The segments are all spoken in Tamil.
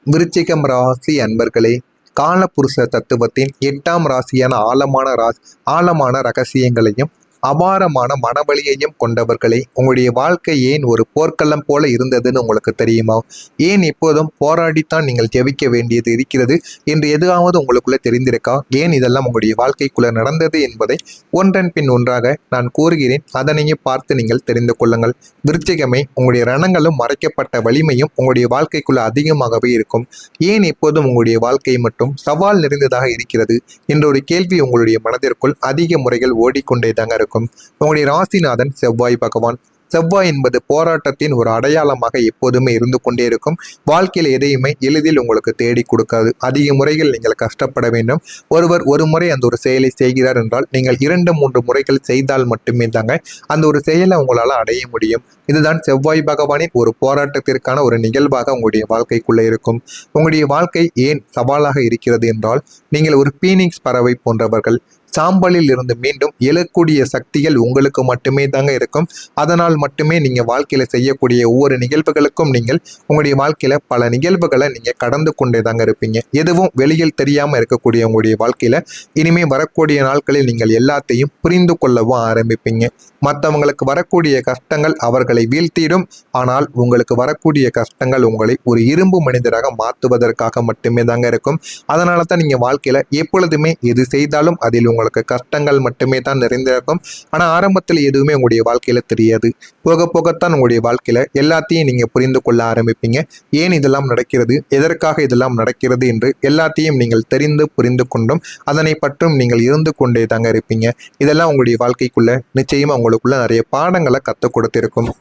விருச்சிகம் ராசி அன்பர்களே, காலபுருஷ தத்துவத்தின் 8ஆம் ராசியான ஆழமான ரகசியங்களையும் அபாரமான மனவலியையும் கொண்டவர்களே, உங்களுடைய வாழ்க்கை ஏன் ஒரு போர்க்களம் போல இருந்ததுன்னு உங்களுக்கு தெரியுமா? ஏன் எப்போதும் போராடித்தான் நீங்கள் ஜெயிக்க வேண்டியது இருக்கிறது என்று எதுவாவது உங்களுக்குள்ள தெரிந்திருக்கா? ஏன் இதெல்லாம் உங்களுடைய வாழ்க்கைக்குள்ள நடந்தது என்பதை ஒன்றன் பின் ஒன்றாக நான் கூறுகிறேன். அதனையும் பார்த்து நீங்கள் தெரிந்து கொள்ளுங்கள். விருச்சிகமே, உங்களுடைய ரணங்களும் மறைக்கப்பட்ட வலிமையும் உங்களுடைய வாழ்க்கைக்குள்ள அதிகமாகவே இருக்கும். ஏன் எப்போதும் உங்களுடைய வாழ்க்கை மட்டும் சவால் நிறைந்ததாக இருக்கிறது என்ற ஒரு கேள்வி உங்களுடைய மனதிற்குள் அதிக முறைகள் ஓடிக்கொண்டே தாங்க இருக்கும். உங்களுடைய ராசிநாதன் செவ்வாய் பகவான். செவ்வாய் என்பது போராட்டத்தின் ஒரு அடையாளமாக எப்போதுமே இருந்து கொண்டே இருக்கும். வாழ்க்கையில் எதையுமே எளிதில் உங்களுக்கு தேடி கொடுக்காது. அதிக முறைகள் நீங்கள் கஷ்டப்பட வேண்டும். ஒருவர் ஒரு முறை அந்த ஒரு செயலை செய்கிறார் என்றால் நீங்கள் 2-3 முறைகள் செய்தால் மட்டுமே தாங்க அந்த ஒரு செயலை உங்களால் அடைய முடியும். இதுதான் செவ்வாய் பகவானின் ஒரு போராட்டத்திற்கான ஒரு நிகழ்வாக உங்களுடைய வாழ்க்கைக்குள்ளே இருக்கும். உங்களுடைய வாழ்க்கை ஏன் சவாலாக இருக்கிறது என்றால், நீங்கள் ஒரு பீனிக்ஸ் பறவை போன்றவர்கள். சாம்பலில் இருந்து மீண்டும் எழக்கூடிய சக்திகள் உங்களுக்கு மட்டுமே தாங்க இருக்கும். அதனால் மட்டுமே நீங்க வாழ்க்கையில செய்யக்கூடிய ஒவ்வொரு நிகழ்வுகளுக்கும் நீங்கள் உங்களுடைய வாழ்க்கையில பல நிகழ்வுகளை நீங்க கடந்து கொண்டே தாங்க இருப்பீங்க. எதுவும் வெளியில் தெரியாம இருக்கக்கூடிய உங்களுடைய வாழ்க்கையில இனிமே வரக்கூடிய நாட்களில் நீங்கள் எல்லாத்தையும் புரிந்து கொள்ளவும் ஆரம்பிப்பீங்க. மற்றவங்களுக்கு வரக்கூடிய கஷ்டங்கள் அவர்களை வீழ்த்திடும். ஆனால் உங்களுக்கு வரக்கூடிய கஷ்டங்கள் உங்களை ஒரு இரும்பு மனிதராக மாற்றுவதற்காக மட்டுமே தாங்க இருக்கும். அதனால தான் நீங்க வாழ்க்கையில எப்பொழுதுமே எது செய்தாலும் அதில் உங்களுக்கு கஷ்டங்கள் மட்டுமே தான் நிறைந்திருக்கும். ஆனால் ஆரம்பத்தில் எதுவுமே உங்களுடைய வாழ்க்கையில தெரியாது. போக போகத்தான் உங்களுடைய வாழ்க்கையில எல்லாத்தையும் நீங்க புரிந்து கொள்ள ஆரம்பிப்பீங்க. ஏன் இதெல்லாம் நடக்கிறது, எதற்காக இதெல்லாம் நடக்கிறது என்று எல்லாத்தையும் நீங்கள் தெரிந்து புரிந்து கொண்டும் அதனை பற்றும் நீங்கள் இருந்து கொண்டே தாங்க இருப்பீங்க. இதெல்லாம் உங்களுடைய வாழ்க்கைக்குள்ள நிச்சயமா உங்களுக்குள்ள நிறைய பாடங்களை கற்றுக் கொடுத்திருக்கும்.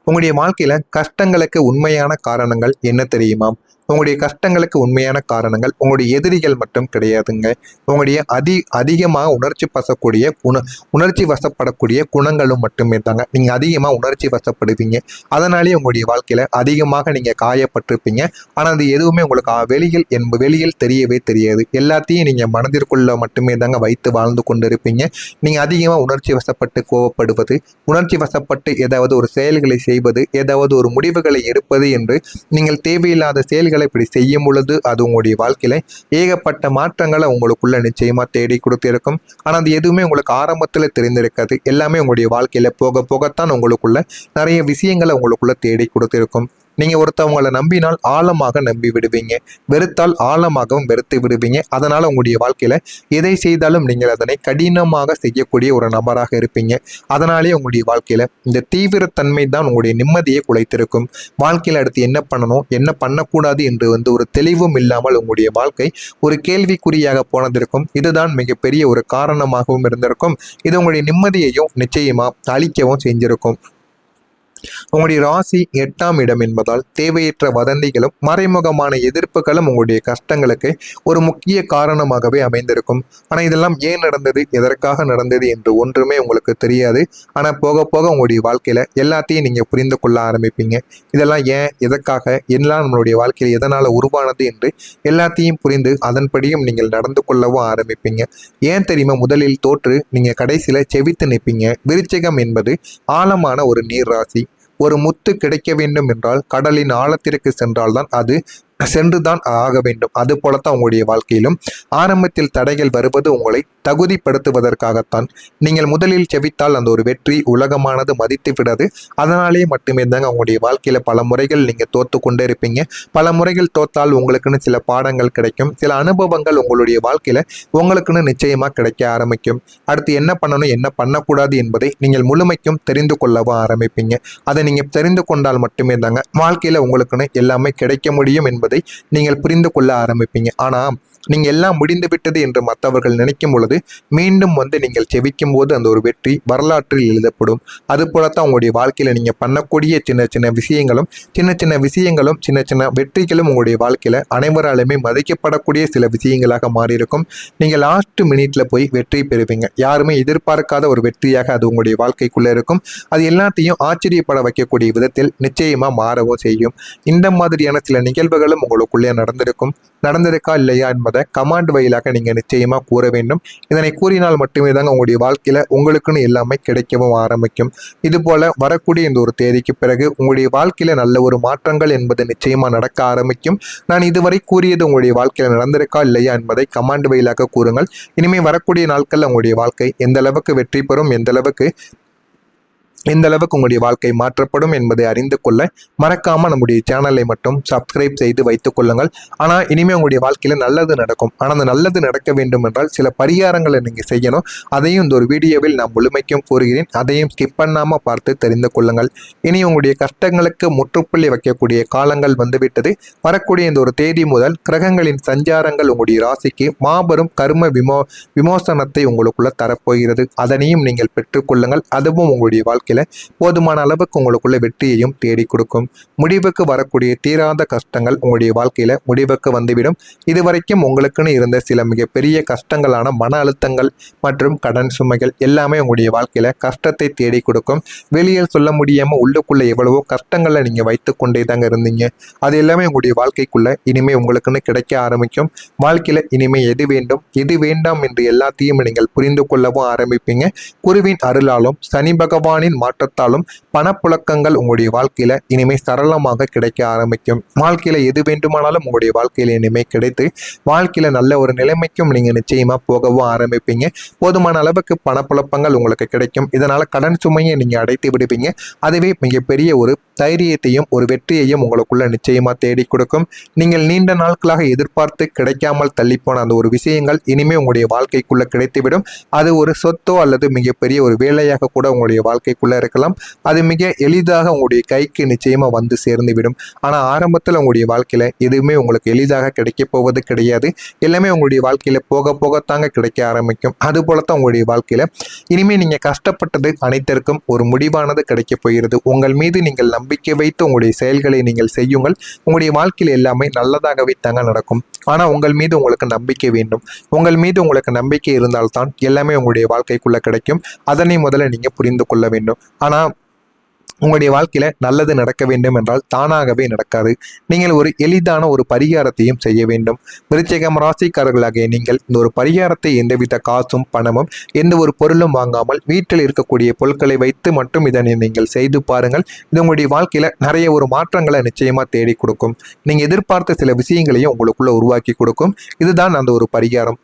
உங்களுடைய வாழ்க்கையில கஷ்டங்களுக்கு உண்மையான காரணங்கள் என்ன தெரியுமா? உங்களுடைய கஷ்டங்களுக்கு உண்மையான காரணங்கள் உங்களுடைய எதிரிகள் மட்டும் கிடையாதுங்க. உங்களுடைய அதிகமாக உணர்ச்சி வசப்படக்கூடிய குணங்களும் மட்டுமே தாங்க. நீங்க அதிகமாக உணர்ச்சி வசப்படுவீங்க. அதனாலேயே உங்களுடைய வாழ்க்கையில அதிகமாக நீங்க காயப்பட்டிருப்பீங்க. ஆனால் அது எதுவுமே உங்களுக்கு வெளியில் தெரியவே தெரியாது. எல்லாத்தையும் நீங்க மனதிற்குள்ள மட்டுமே தாங்க வைத்து வாழ்ந்து கொண்டிருப்பீங்க. நீங்க அதிகமாக உணர்ச்சி வசப்பட்டு கோவப்படுவது, உணர்ச்சி வசப்பட்டு ஏதாவது ஒரு செயல்களை செய்வது, ஏதாவது ஒரு முடிவுகளை எடுப்பது என்று நீங்கள் தேவையில்லாத செயல்களை இப்படி செய்யும் பொழுது அது உங்களுடைய வாழ்க்கையில ஏகப்பட்ட மாற்றங்களை உங்களுக்குள்ள நிச்சயமா தேடி கொடுத்திருக்கும். ஆனா அது எதுவுமே உங்களுக்கு ஆரம்பத்துல தெரிந்திருக்காது. எல்லாமே உங்களுடைய வாழ்க்கையில போக போகத்தான் உங்களுக்குள்ள நிறைய விஷயங்களை உங்களுக்குள்ள தேடி கொடுத்திருக்கும். நீங்க ஒருத்தவங்களை நம்பினால் ஆழமாக நம்பி விடுவீங்க, வெறுத்தால் ஆழமாகவும் வெறுத்து விடுவீங்க. அதனால உங்களுடைய வாழ்க்கையில எதை செய்தாலும் நீங்கள் அதனை கடினமாக செய்யக்கூடிய ஒரு நபராக இருப்பீங்க. அதனாலேயே உங்களுடைய வாழ்க்கையில இந்த தீவிரத்தன்மை தான் உங்களுடைய நிம்மதியை குலைத்திருக்கும். வாழ்க்கையில அடுத்து என்ன பண்ணணும், என்ன பண்ணக்கூடாது என்று ஒரு தெளிவும் இல்லாமல் உங்களுடைய வாழ்க்கை ஒரு கேள்விக்குறியாக போனதற்கும் இதுதான் மிகப்பெரிய ஒரு காரணமாகவும் இருந்திருக்கும். இது உங்களுடைய நிம்மதியையும் நிச்சயமா அழிக்கவும் செஞ்சிருக்கும். உங்களுடைய ராசி 8ஆம் இடம் என்பதால் தேவையற்ற வதந்திகளும் மறைமுகமான எதிர்ப்புகளும் உங்களுடைய கஷ்டங்களுக்கு ஒரு முக்கிய காரணமாகவே அமைந்திருக்கும். ஆனால் இதெல்லாம் ஏன் நடந்தது, எதற்காக நடந்தது என்று ஒன்றுமே உங்களுக்கு தெரியாது. ஆனால் போக போக உங்களுடைய வாழ்க்கையில எல்லாத்தையும் நீங்க புரிந்து கொள்ள ஆரம்பிப்பீங்க. இதெல்லாம் ஏன், எதற்காக, எல்லாம் நம்மளுடைய வாழ்க்கையில் எதனால உருவானது என்று எல்லாத்தையும் புரிந்து அதன்படியும் நீங்கள் நடந்து கொள்ளவும் ஆரம்பிப்பீங்க. ஏன் தெரியுமா? முதலில் தோற்று நீங்க கடைசியில செவித்து நிற்பீங்க. விருச்சிகம் என்பது ஆழமான ஒரு நீர் ராசி. ஒரு முத்து கிடைக்க வேண்டும் என்றால் கடலின் ஆழத்திற்கு சென்றால்தான் அது சென்றுதான் ஆக வேண்டும். அது போலத்தான் உங்களுடைய வாழ்க்கையிலும் ஆரம்பத்தில் தடைகள் வருவது உங்களை தகுதிப்படுத்துவதற்காகத்தான். நீங்கள் முதலில் செவித்தால் அந்த ஒரு வெற்றி உலகமானது மதித்து விடாது. அதனாலேயே மட்டுமே தாங்க உங்களுடைய வாழ்க்கையில பல முறைகள் நீங்க தோத்து கொண்டே இருப்பீங்க. பல முறைகள் தோத்தால் உங்களுக்குன்னு சில பாடங்கள் கிடைக்கும், சில அனுபவங்கள் உங்களுடைய வாழ்க்கையில உங்களுக்குன்னு நிச்சயமா கிடைக்க ஆரம்பிக்கும். அடுத்து என்ன பண்ணணும், என்ன பண்ணக்கூடாது என்பதை நீங்கள் முழுமைக்கும் தெரிந்து கொள்ளவும் ஆரம்பிப்பீங்க. அதை நீங்க தெரிந்து கொண்டால் மட்டுமே தாங்க வாழ்க்கையில உங்களுக்குன்னு எல்லாமே கிடைக்க முடியும் என்பதை நீங்கள் புரிந்து கொள்ள ஆரம்பிப்பீங்க. ஆனா நீங்க எல்லாம் முடிந்து விட்டது என்று மற்றவர்கள் நினைக்கும் பொழுது மீண்டும் நீங்கள் செவிக்கும் போது அந்த ஒரு வெற்றி வரலாற்றில் எழுதப்படும். அது போலத்தான் உங்களுடைய வாழ்க்கையில நீங்க பண்ணக்கூடிய சின்ன சின்ன விஷயங்களும் சின்ன சின்ன வெற்றிகளும் உங்களுடைய வாழ்க்கையில அனைவராலுமே மதிக்கப்படக்கூடிய சில விஷயங்களாக மாறியிருக்கும். நீங்க லாஸ்ட் மினிட்ல போய் வெற்றி பெறுவீங்க. யாருமே எதிர்பார்க்காத ஒரு வெற்றியாக அது உங்களுடைய வாழ்க்கைக்குள்ள இருக்கும். அது எல்லாத்தையும் ஆச்சரியப்பட வைக்கக்கூடிய விதத்தில் நிச்சயமா மாறவும் செய்யும். இந்த மாதிரியான சில நிகழ்வுகளும் உங்களுக்குள்ளே நடந்திருக்கா இல்லையா என்பதை என்பதை கமாண்ட் வாயிலாக நீங்கள் நிச்சயமாக கூற வேண்டும். இதனை கூறினால் மட்டுமே தாங்க உங்களுடைய வாழ்க்கையில் உங்களுக்குன்னு எல்லாமே கிடைக்கவும் ஆரம்பிக்கும். இதுபோல் வரக்கூடிய இந்த ஒரு தேதிக்கு பிறகு உங்களுடைய வாழ்க்கையில் நல்ல ஒரு மாற்றங்கள் என்பது நிச்சயமாக நடக்க ஆரம்பிக்கும். நான் இதுவரை கூறியது உங்களுடைய வாழ்க்கையில் நடந்திருக்கா இல்லையா என்பதை கமாண்ட் வாயிலாக கூறுங்கள். இனிமேல் வரக்கூடிய நாட்களில் உங்களுடைய வாழ்க்கை எந்த அளவுக்கு வெற்றி பெறும், எந்த அளவுக்கு உங்களுடைய வாழ்க்கை மாற்றப்படும் என்பதை அறிந்து கொள்ள மறக்காமல் நம்முடைய சேனலை மட்டும் சப்ஸ்கிரைப் செய்து வைத்துக் கொள்ளுங்கள். ஆனால் இனிமேல் உங்களுடைய வாழ்க்கையில் நல்லது நடக்கும். ஆனால் அந்த நல்லது நடக்க வேண்டும் என்றால் சில பரிகாரங்களை நீங்கள் செய்யணும். அதையும் இந்த ஒரு வீடியோவில் நான் முழுமைக்கும் கூறுகிறேன். அதையும் ஸ்கிப் பண்ணாமல் பார்த்து தெரிந்து கொள்ளுங்கள். இனி உங்களுடைய கஷ்டங்களுக்கு முற்றுப்புள்ளி வைக்கக்கூடிய காலங்கள் வந்துவிட்டது. வரக்கூடிய இந்த ஒரு தேதி முதல் கிரகங்களின் சஞ்சாரங்கள் உங்களுடைய ராசிக்கு மாபெரும் கர்ம விமோசனத்தை உங்களுக்குள்ள தரப்போகிறது. அதனையும் நீங்கள் பெற்றுக்கொள்ளுங்கள். அதுவும் உங்களுடைய வாழ்க்கை போதுமான அளவுக்கு உங்களுக்குள்ள வெற்றியையும் தேடி கொடுக்கும். முடிவுக்கு வரக்கூடிய தீராத கஷ்டங்கள் உங்களுடைய வாழ்க்கையில முடிவுக்கு வந்துவிடும். இதுவரைக்கும் உங்களுக்குன்னு இருந்த சில மிகப்பெரிய கஷ்டங்களான மன அழுத்தங்கள் மற்றும் கடன் சுமைகள் எல்லாமே உங்களுடைய வாழ்க்கையில கஷ்டத்தை தேடி கொடுக்கும். வெளியில் சொல்ல முடியாம உள்ளுக்குள்ள எவ்வளவோ கஷ்டங்களை நீங்க வைத்துக் கொண்டே தாங்க இருந்தீங்க. அது எல்லாமே உங்களுடைய வாழ்க்கைக்குள்ள இனிமே உங்களுக்குன்னு கிடைக்க ஆரம்பிக்கும். வாழ்க்கையில இனிமே எது வேண்டும் எது வேண்டாம் என்று எல்லாத்தையும் நீங்கள் புரிந்து கொள்ளவும் ஆரம்பிப்பீங்க. குருவின் அருளாலும் சனி பகவானின் மாற்றத்தாலும் பணப்புழக்கங்கள் உங்களுடைய வாழ்க்கையில இனிமே சரளமாக கிடைக்க ஆரம்பிக்கும். வாழ்க்கையில எது வேண்டுமானாலும் உங்களுடைய வாழ்க்கையில இனிமே கிடைத்து வாழ்க்கையில நல்ல ஒரு நிலைமைக்கும் நீங்க நிச்சயமா போகவும் ஆரம்பிப்பீங்க. போதுமான அளவுக்கு பணப்புழக்கங்கள் உங்களுக்கு கிடைக்கும். இதனால கடன் சுமையை நீங்க அடைத்து விடுவீங்க. அதுவே மிகப்பெரிய ஒரு தைரியத்தையும் ஒரு வெற்றியையும் உங்களுக்குள்ள நிச்சயமா தேடி கொடுக்கும். நீங்கள் நீண்ட நாட்களாக எதிர்பார்த்து கிடைக்காமல் தள்ளிப்போன அந்த ஒரு விஷயங்கள் இனிமே உங்களுடைய வாழ்க்கைக்குள்ள கிடைத்துவிடும். அது ஒரு சொத்தோ அல்லது மிகப்பெரிய ஒரு வேலையாக கூட உங்களுடைய வாழ்க்கைக்குள்ள இருக்கலாம். அது மிக எளிதாக உங்களுடைய கைக்கு நிச்சயமா வந்து சேர்ந்துவிடும். ஆனா ஆரம்பத்தில் உங்களுடைய வாழ்க்கையில எதுவுமே உங்களுக்கு எளிதாக கிடைக்க போவது கிடையாது. எல்லாமே உங்களுடைய வாழ்க்கையில போக போகத்தாங்க கிடைக்க ஆரம்பிக்கும். அது போலத்தான் உங்களுடைய வாழ்க்கையில இனிமே நீங்க கஷ்டப்பட்டது அனைத்திற்கும் ஒரு முடிவானது கிடைக்க போகிறது. உங்கள் மீது நீங்கள் நம்பிக்கை வைத்து உங்களுடைய செயல்களை நீங்கள் செய்யுங்கள். உங்களுடைய வாழ்க்கையில எல்லாமே நல்லதாகவே தாங்க நடக்கும். ஆனா உங்கள் மீது உங்களுக்கு நம்பிக்கை வேண்டும். உங்கள் மீது உங்களுக்கு நம்பிக்கை இருந்தால்தான் எல்லாமே உங்களுடைய வாழ்க்கைக்குள்ள கிடைக்கும். அதனை முதல்ல நீங்க புரிந்து கொள்ள வேண்டும். ஆனா உங்களுடைய வாழ்க்கையில நல்லது நடக்க வேண்டும் என்றால் தானாகவே நடக்காது. நீங்கள் ஒரு எளிதான ஒரு பரிகாரத்தையும் செய்ய வேண்டும். விருச்சிகம் ராசிக்காரர்களாகிய நீங்கள் இந்த ஒரு பரிகாரத்தை எந்தவித காசும் பணமும் எந்த ஒரு பொருளும் வாங்காமல் வீட்டில் இருக்கக்கூடிய பொருட்களை வைத்து மட்டும் இதனை நீங்கள் செய்து பாருங்கள். இது உங்களுடைய வாழ்க்கையில நிறைய ஒரு மாற்றங்களை நிச்சயமா தேடி கொடுக்கும். நீங்க எதிர்பார்த்த சில விஷயங்களையும் உங்களுக்குள்ள உருவாக்கி கொடுக்கும். இதுதான் அந்த ஒரு பரிகாரம்.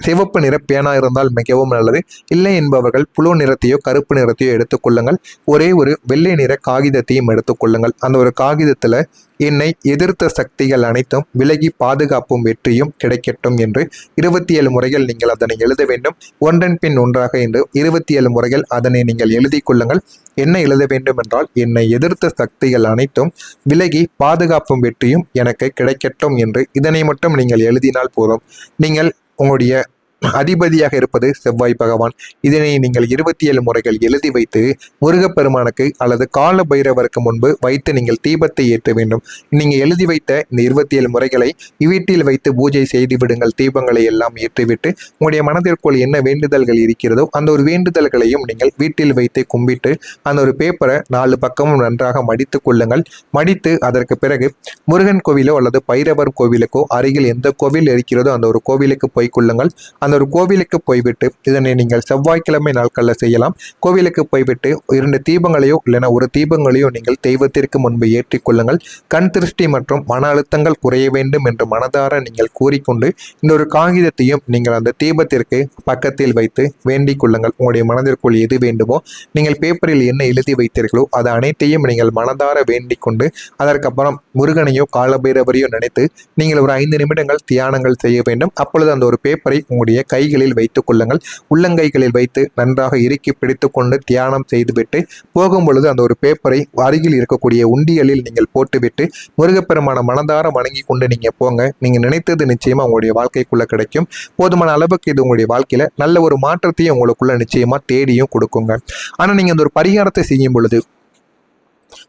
சிவப்பு நிற பேனா இருந்தால் மிகவும் நல்லது. இல்லை என்பவர்கள் புழு நிறத்தையோ கருப்பு நிறத்தையோ எடுத்துக்கொள்ளுங்கள். ஒரே ஒரு வெள்ளை நிற காகிதத்தையும் எடுத்துக்கொள்ளுங்கள். அந்த ஒரு காகிதத்துல என்னை எதிர்த்த சக்திகள் அனைத்தும் விலகி பாதுகாப்பும் வெற்றியும் கிடைக்கட்டும் என்று 27 முறைகள் நீங்கள் அதனை எழுத வேண்டும். ஒன்றன் பின் ஒன்றாக என்று 27 முறைகள் அதனை நீங்கள் எழுதி கொள்ளுங்கள். என்ன எழுத வேண்டும் என்றால், என்னை எதிர்த்த சக்திகள் அனைத்தும் விலகி பாதுகாப்பும் வெற்றியும் எனக்கு கிடைக்கட்டும் என்று இதனை மட்டும் நீங்கள் எழுதினால் போதும். நீங்கள் உங்களுடைய அதிபதியாக இருப்பது செவ்வாய் பகவான். இதனை நீங்கள் 27 முறைகள் எழுதி வைத்து முருகப்பெருமானுக்கு அல்லது கால பைரவருக்கு முன்பு வைத்து நீங்கள் தீபத்தை ஏற்ற வேண்டும். நீங்க எழுதி வைத்த இந்த 27 முறைகளை வீட்டில் வைத்து பூஜை செய்து விடுங்கள். தீபங்களை எல்லாம் ஏற்றிவிட்டு உங்களுடைய மனதிற்குள் என்ன வேண்டுதல்கள் இருக்கிறதோ அந்த ஒரு வேண்டுதல்களையும் நீங்கள் வீட்டில் வைத்து கும்பிட்டு அந்த ஒரு பேப்பரை 4 பக்கமும் நன்றாக மடித்து கொள்ளுங்கள். மடித்து அதற்கு பிறகு முருகன் கோவிலோ அல்லது பைரவர் கோவிலுக்கோ அருகில் எந்த கோவில் இருக்கிறதோ அந்த ஒரு கோவிலுக்கு போய் கொள்ளுங்கள். அந்த ஒரு கோவிலுக்கு போய்விட்டு இதனை நீங்கள் செவ்வாய்க்கிழமை நாட்களில் செய்யலாம். கோவிலுக்கு போய்விட்டு 2 தீபங்களையோ இல்லைனா ஒரு தீபங்களையோ நீங்கள் தெய்வத்திற்கு முன்பு ஏற்றி கொள்ளுங்கள். கண் திருஷ்டி மற்றும் மன அழுத்தங்கள் குறைய வேண்டும் என்று மனதார நீங்கள் கூறிக்கொண்டு இந்த ஒரு காகிதத்தையும் நீங்கள் அந்த தீபத்திற்கு பக்கத்தில் வைத்து வேண்டிக் கொள்ளுங்கள். உங்களுடைய மனதிற்குள் எது வேண்டுமோ நீங்கள் பேப்பரில் என்ன எழுதி வைத்தீர்களோ அது அனைத்தையும் நீங்கள் மனதார வேண்டிக் கொண்டு அதற்கப்புறம் முருகனையோ காலபைரவரையோ நினைத்து நீங்கள் ஒரு 5 நிமிடங்கள் தியானங்கள் செய்ய வேண்டும். அப்பொழுது அந்த ஒரு பேப்பரை உங்களுடைய கைகளில் வைத்துக் கொள்ளுங்கள். உள்ளங்கைகளில் வைத்து நன்றாக இறுக்கி பிடித்து கொண்டு தியானம் செய்துவிட்டு போகும் பொழுது அந்த ஒரு பேப்பரை அருகில் இருக்கக்கூடிய உண்டியலில் நீங்கள் போட்டுவிட்டு முருகப்பெருமான மனதார வணங்கி கொண்டு நீங்க போங்க. நீங்க நினைத்தது நிச்சயமா உங்களுடைய வாழ்க்கைக்குள்ள கிடைக்கும். போதுமான அளவுக்கு இது உங்களுடைய வாழ்க்கையில நல்ல ஒரு மாற்றத்தையும் உங்களுக்குள்ள நிச்சயமா தேடியும் கொடுக்குங்க. ஆனா நீங்க அந்த ஒரு பரிகாரத்தை செய்யும் பொழுது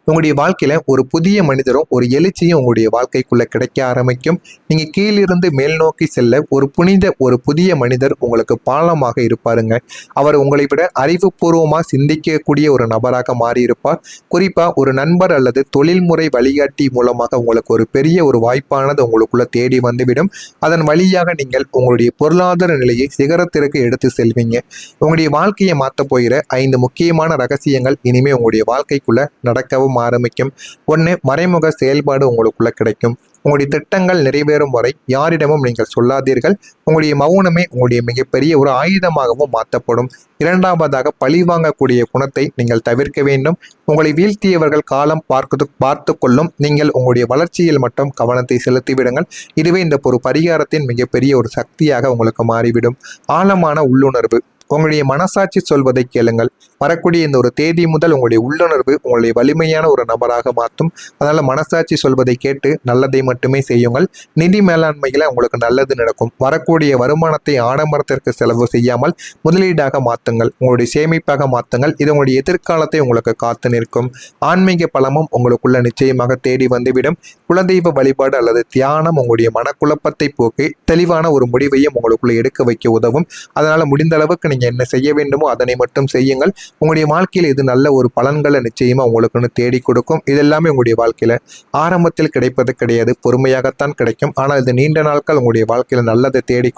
உங்களுடைய வாழ்க்கையில ஒரு புதிய மனிதரும் ஒரு எழுச்சியும் உங்களுடைய வாழ்க்கைக்குள்ள கிடைக்க ஆரம்பிக்கும். நீங்க கீழிருந்து மேல் நோக்கி செல்ல ஒரு புதிய மனிதர் உங்களுக்கு பாலமாக இருப்பாருங்க. அவர் உங்களை விட அறிவுபூர்வமா சிந்திக்கக்கூடிய ஒரு நபராக மாறி இருப்பார். குறிப்பா ஒரு நண்பர் அல்லது தொழில்முறை வழிகாட்டி மூலமாக உங்களுக்கு ஒரு பெரிய ஒரு வாய்ப்பானது உங்களுக்குள்ள தேடி வந்துவிடும். அதன் வழியாக நீங்கள் உங்களுடைய பொருளாதார நிலையை சிகரத்திற்கு எடுத்து செல்வீங்க. உங்களுடைய வாழ்க்கையை மாற்ற போகிற 5 முக்கியமான ரகசியங்கள் இனிமே உங்களுடைய வாழ்க்கைக்குள்ள நடக்கவும் ஆரம்பிக்கும். ஒன்று, மறைமுக செயல்பாடு உங்களுக்குள்ள கிடைக்கும். உங்களுடைய திட்டங்கள் நிறைவேறும் வரை யாரிடமும் நீங்கள் சொல்லாதீர்கள். உங்களுடைய மௌனமே உங்களுடைய மிகப்பெரிய ஒரு ஆயுதமாகவும் மாற்றப்படும். இரண்டாவதாக, பழிவாங்கக்கூடிய குணத்தை நீங்கள் தவிர்க்க வேண்டும். உங்களை வீழ்த்தியவர்கள் காலம் பார்த்து கொள்ளும். நீங்கள் உங்களுடைய வளர்ச்சியில் மட்டும் கவனத்தை செலுத்திவிடுங்கள். இதுவே இந்த ஒரு பரிகாரத்தின் மிகப்பெரிய ஒரு சக்தியாக உங்களுக்கு மாறிவிடும். ஆழமான உள்ளுணர்வு. உங்களுடைய மனசாட்சி சொல்வதை கேளுங்கள். வரக்கூடிய இந்த ஒரு தேதி முதல் உங்களுடைய உள்ளுணர்வு உங்களுடைய வலிமையான ஒரு நபராக மாற்றும். அதனால மனசாட்சி சொல்வதை கேட்டு நல்லதை மட்டுமே செய்யுங்கள். நிதி மேலாண்மையில உங்களுக்கு நல்லது நடக்கும். வரக்கூடிய வருமானத்தை ஆடம்பரத்திற்கு செலவு செய்யாமல் முதலீடாக மாற்றுங்கள். உங்களுடைய சேமிப்பாக மாற்றுங்கள். இது உங்களுடைய எதிர்காலத்தை உங்களுக்கு காத்து நிற்கும். ஆன்மீக பலமும் உங்களுக்குள்ள நிச்சயமாக தேடி வந்துவிடும். குலதெய்வ வழிபாடு அல்லது தியானம் உங்களுடைய மனக்குழப்பத்தை போக்கி தெளிவான ஒரு முடிவையும் உங்களுக்குள்ள எடுக்க வைக்க உதவும். அதனால முடிந்த அளவுக்கு நீங்க என்ன செய்ய வேண்டுமோ அதனை மட்டும் செய்யுங்கள். உங்களுடைய வாழ்க்கையில் இது நல்ல ஒரு பலன்களை நிச்சயமா உங்களுக்குன்னு தேடி கொடுக்கும். இதெல்லாமே உங்களுடைய வாழ்க்கையில ஆரம்பத்தில் கிடைப்பது கிடையாது, பொறுமையாகத்தான் கிடைக்கும். ஆனால் இது நீண்ட நாட்கள் உங்களுடைய வாழ்க்கையில நல்லதை தேடி கொடுக்கும்.